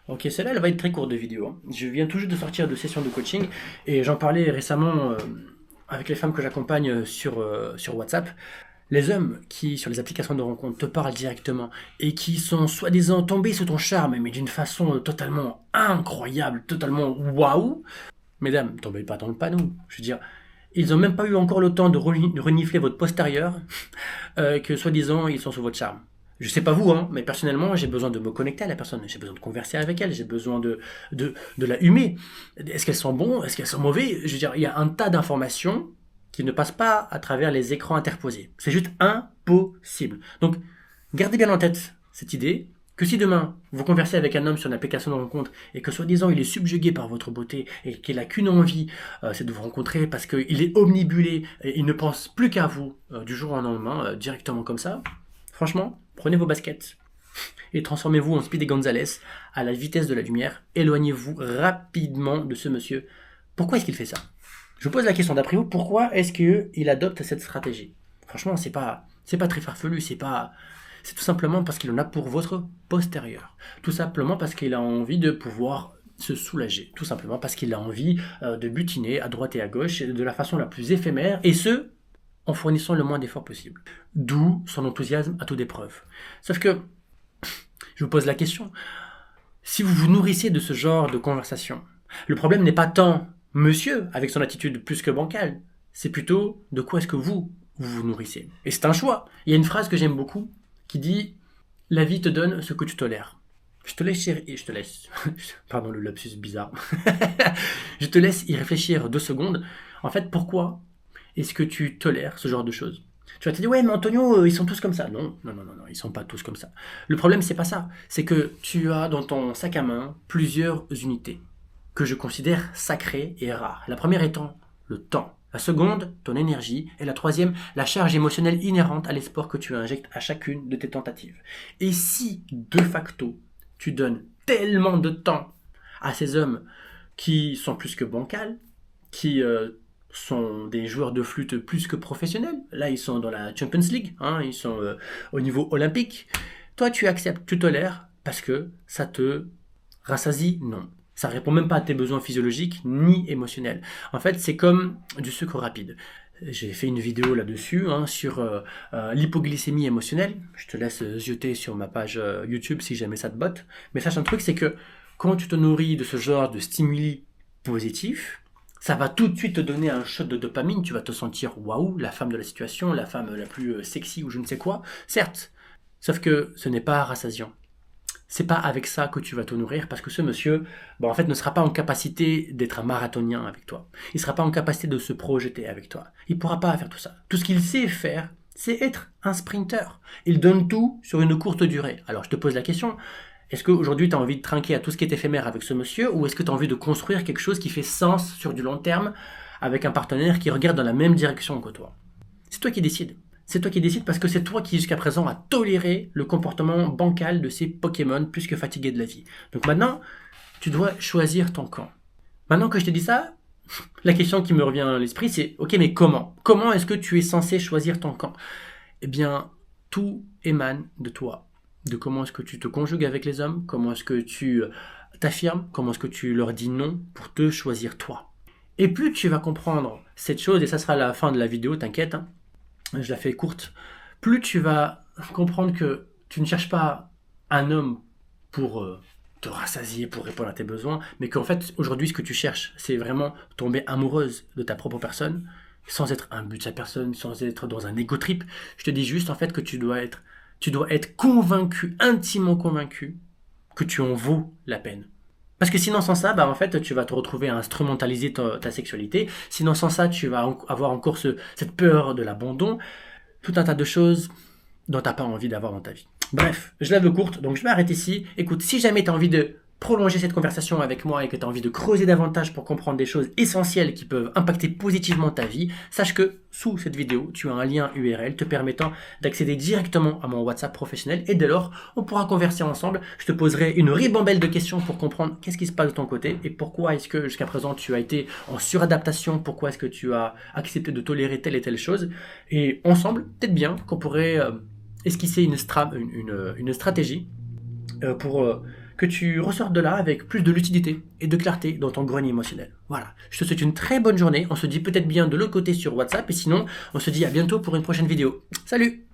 Ok, celle-là, elle va être très courte de vidéo, hein. Je viens tout juste de sortir de session de coaching et j'en parlais récemment avec les femmes que j'accompagne sur WhatsApp. Les hommes qui, sur les applications de rencontre, te parlent directement et qui sont soi-disant tombés sous ton charme, mais d'une façon totalement incroyable, totalement waouh. Mesdames, tombez pas dans le panneau. Je veux dire, ils n'ont même pas eu encore le temps de renifler votre postérieur que soi-disant ils sont sous votre charme. Je sais pas vous, hein, mais personnellement, j'ai besoin de me connecter à la personne, j'ai besoin de converser avec elle, j'ai besoin de la humer. Est-ce qu'elles sont bons, est-ce qu'elles sont mauvais? Je veux dire, il y a un tas d'informations qui ne passent pas à travers les écrans interposés. C'est juste impossible. Donc, gardez bien en tête cette idée que si demain vous conversez avec un homme sur une application de rencontre et que soi-disant il est subjugué par votre beauté et qu'il a qu'une envie, c'est de vous rencontrer parce qu'il est omnibulé et il ne pense plus qu'à vous du jour au lendemain, directement comme ça, franchement, prenez vos baskets et transformez-vous en Speedy Gonzales à la vitesse de la lumière. Éloignez-vous rapidement de ce monsieur. Pourquoi est-ce qu'il fait ça? Je vous pose la question d'après vous, pourquoi est-ce qu'il adopte cette stratégie? Franchement, c'est pas très farfelu, c'est tout simplement parce qu'il en a pour votre postérieur. Tout simplement parce qu'il a envie de pouvoir se soulager. Tout simplement parce qu'il a envie de butiner à droite et à gauche de la façon la plus éphémère, et ce, en fournissant le moins d'efforts possible. D'où son enthousiasme à toute épreuve. Sauf que, je vous pose la question, si vous vous nourrissez de ce genre de conversation, le problème n'est pas tant monsieur avec son attitude plus que bancale, c'est plutôt de quoi est-ce que vous nourrissez. Et c'est un choix. Il y a une phrase que j'aime beaucoup qui dit la vie te donne ce que tu tolères. Je te laisse, pardon le lapsus bizarre, je te laisse y réfléchir 2 secondes. En fait, pourquoi est-ce que tu tolères ce genre de choses? Tu vas te dire, ouais, mais Antonio, ils sont tous comme ça. Non, non, non, non, non, ils sont pas tous comme ça. Le problème, c'est pas ça. C'est que tu as dans ton sac à main plusieurs unités que je considère sacrées et rares. La première étant le temps. La seconde, ton énergie. Et la troisième, la charge émotionnelle inhérente à l'espoir que tu injectes à chacune de tes tentatives. Et si, de facto, tu donnes tellement de temps à ces hommes qui sont plus que bancals, qui sont des joueurs de flûte plus que professionnels. Là, ils sont dans la Champions League, hein, ils sont au niveau olympique. Toi, tu acceptes, tu tolères, parce que ça te rassasie? Non. Ça répond même pas à tes besoins physiologiques ni émotionnels. En fait, c'est comme du sucre rapide. J'ai fait une vidéo là-dessus, hein, sur l'hypoglycémie émotionnelle. Je te laisse zioter sur ma page YouTube si jamais ça te botte. Mais sache un truc, c'est que quand tu te nourris de ce genre de stimuli positifs, ça va tout de suite te donner un shot de dopamine. Tu vas te sentir waouh, la femme de la situation, la femme la plus sexy ou je ne sais quoi. Certes, sauf que ce n'est pas rassasiant. C'est pas avec ça que tu vas te nourrir parce que ce monsieur, en fait, ne sera pas en capacité d'être un marathonien avec toi. Il sera pas en capacité de se projeter avec toi. Il pourra pas faire tout ça. Tout ce qu'il sait faire, c'est être un sprinter. Il donne tout sur une courte durée. Alors je te pose la question, est-ce qu'aujourd'hui tu as envie de trinquer à tout ce qui est éphémère avec ce monsieur ou est-ce que tu as envie de construire quelque chose qui fait sens sur du long terme avec un partenaire qui regarde dans la même direction que toi? C'est toi qui décides. C'est toi qui décides parce que c'est toi qui jusqu'à présent a toléré le comportement bancal de ces Pokémon plus que fatigués de la vie. Donc maintenant, tu dois choisir ton camp. Maintenant que je t'ai dit ça, la question qui me revient à l'esprit c'est ok, mais comment? Comment est-ce que tu es censé choisir ton camp? Eh bien, tout émane de toi. De comment est-ce que tu te conjugues avec les hommes, comment est-ce que tu t'affirmes, comment est-ce que tu leur dis non pour te choisir toi. Et plus tu vas comprendre cette chose, et ça sera la fin de la vidéo, t'inquiète, hein, je la fais courte, plus tu vas comprendre que tu ne cherches pas un homme pour te rassasier, pour répondre à tes besoins, mais qu'en fait, aujourd'hui, ce que tu cherches, c'est vraiment tomber amoureuse de ta propre personne, sans être un but de sa personne, sans être dans un ego trip. Je te dis juste, en fait, que tu dois être convaincu, intimement convaincu, que tu en vaux la peine. Parce que sinon, sans ça, en fait, tu vas te retrouver à instrumentaliser ta sexualité. Sinon, sans ça, tu vas avoir encore cette peur de l'abandon. Tout un tas de choses dont tu n'as pas envie d'avoir dans ta vie. Bref, je la veux courte, donc je m'arrête ici. Écoute, si jamais tu as envie de prolonger cette conversation avec moi et que tu as envie de creuser davantage pour comprendre des choses essentielles qui peuvent impacter positivement ta vie, sache que sous cette vidéo, tu as un lien URL te permettant d'accéder directement à mon WhatsApp professionnel et dès lors, on pourra converser ensemble. Je te poserai une ribambelle de questions pour comprendre qu'est-ce qui se passe de ton côté et pourquoi est-ce que jusqu'à présent tu as été en suradaptation, pourquoi est-ce que tu as accepté de tolérer telle et telle chose. Et ensemble, peut-être bien qu'on pourrait esquisser une stratégie pour que tu ressors de là avec plus de lucidité et de clarté dans ton grenier émotionnel. Voilà, je te souhaite une très bonne journée, on se dit peut-être bien de l'autre côté sur WhatsApp, et sinon, on se dit à bientôt pour une prochaine vidéo. Salut!